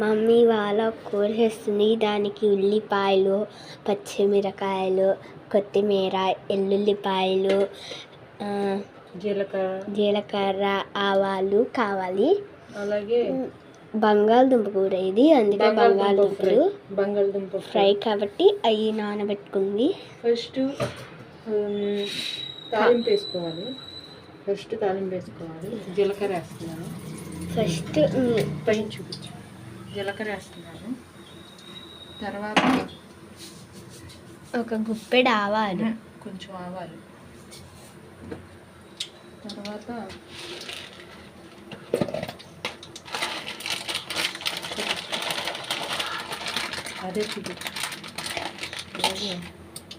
Mummy వాళ్ళ కూర చేస్తుంది. దానికి ఉల్లిపాయలు, పచ్చిమిరకాయలు, కొత్తిమీర, ఎల్లుల్లిపాయలు, జీలకర్ర, ఆవాలు కావాలి. అలాగే బంగాళదుంప కూర ఇది, అందుకే బంగాళదుంప ఫ్రై కాబట్టి అవి నానబెట్టుకుంది. ఫస్ట్ తాలింపు వేసుకోవాలి. జీలకర్ర వేస్తున్నాను. ఫస్ట్ పైన చూపించు. జీలకర్ర వేస్తున్నాను. తర్వాత ఒక గుప్పెడు ఆవాలు, కొంచెం ఆవాలు. తర్వాత అదే చూపించు. అలాగే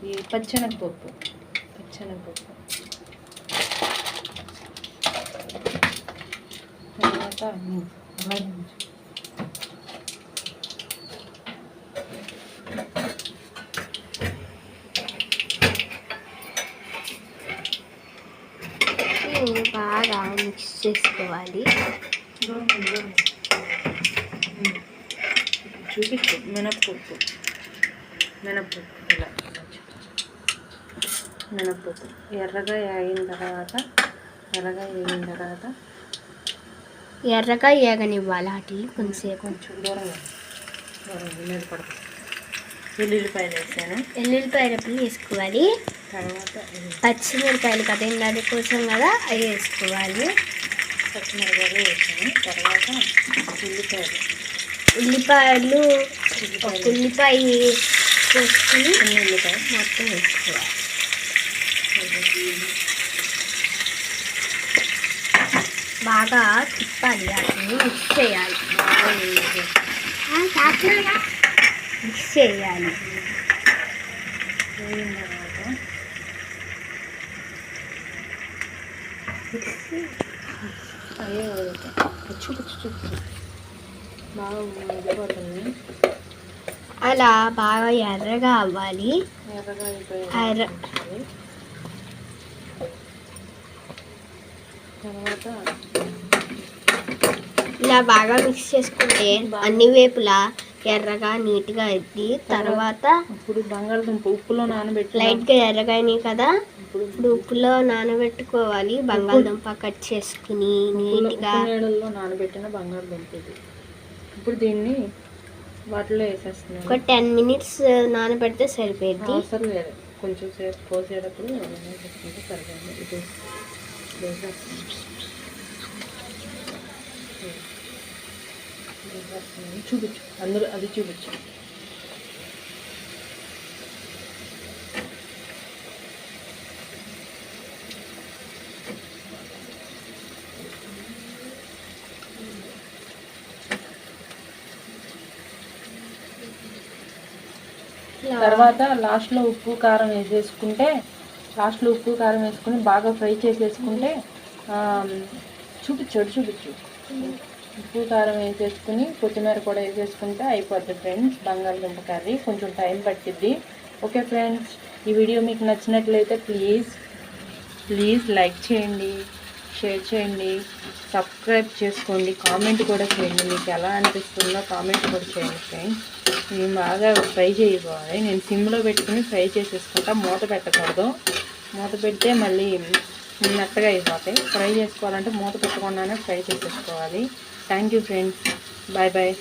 ఈ పచ్చెనగపప్పు. తర్వాత బాగా మిక్స్ చేసుకోవాలి. చూపించు. మినప్పప్పు ఎర్రగా వేగిన తర్వాత ఎర్రగా వేగనివ్వాలి. వాటిని కొంచెం దూరంగా మీద పడుతుంది. ఎల్లుల్లిపాయలు వేసాను. ఎల్లుల్లిపాయలు వేసుకోవాలి. తర్వాత పచ్చిమిరకాయలు కదా, ఇందాక కోసం కదా, అవి వేసుకోవాలి. పచ్చిమిరకాయలు వేసాను. తర్వాత ఉల్లిపాయలు ఒక ఉల్లిపాయ వేసుకుని ఉల్లిపాయ మొత్తం వేసుకోవాలి. బాగా తిప్పాలి. వాటిని మిక్స్ చేయాలి. మిక్స్ చేయాలి. అలా బాగా ఎర్రగా అవ్వాలి. తర్వాత ఇలా బాగా మిక్స్ చేసుకుంటే అన్ని వైపులా ఎర్రగా నీట్గా అయింది. తర్వాత ఇప్పుడు బంగాళదుంప ఉప్పులో నానబెట్టి లైట్గా ఎర్రగా అయినాయి కదా, ఇప్పుడు ఉప్పులో నానబెట్టుకోవాలి. బంగాళదుంప కట్ చేసుకుని నీట్గా నీళ్ళల్లో నానబెట్టిన బంగాళదుంప ఇది. ఇప్పుడు దీన్ని వాటిలో వేసేస్తున్నాను. ఒక 10 minutes నానబెడితే సరిపోయింది. అవసరం లేదు, కొంచెం సేపు పోసేటప్పుడు వేసేసుకుంటే సరిపోయింది. ఇది చూపించు. అందరూ అది చూపించు. తర్వాత లాస్ట్లో ఉప్పు కారం వేసుకుని బాగా ఫ్రై చేసేసుకుంటే చూపించు. ఉప్పు కారం వేసేసుకుని కొత్తిమీర కూడా వేసేసుకుంటే అయిపోద్ది ఫ్రెండ్స్ బంగాళదుంప కర్రీ. కొంచెం టైం పట్టిద్ది. ఓకే ఫ్రెండ్స్, ఈ వీడియో మీకు నచ్చినట్లయితే ప్లీజ్ లైక్ చేయండి, షేర్ చేయండి, సబ్స్క్రైబ్ చేసుకోండి, కామెంట్ కూడా చేయండి. మీకు ఎలా అనిపిస్తుందో కామెంట్ కూడా చేయండి ఫ్రెండ్స్. ఇవి బాగా ఫ్రై చేయబోవాలి. నేను సిమ్లో పెట్టుకుని ఫ్రై చేసేసుకుంటా. మూత పెట్టకూడదు. మూత పెడితే మళ్ళీ మెత్తగా అయిపోతాయి. ఫ్రై చేసుకోవాలంటే మూత పెట్టకుండానే ఫ్రై చేసేసుకోవాలి. Thank you friends. బాయ్.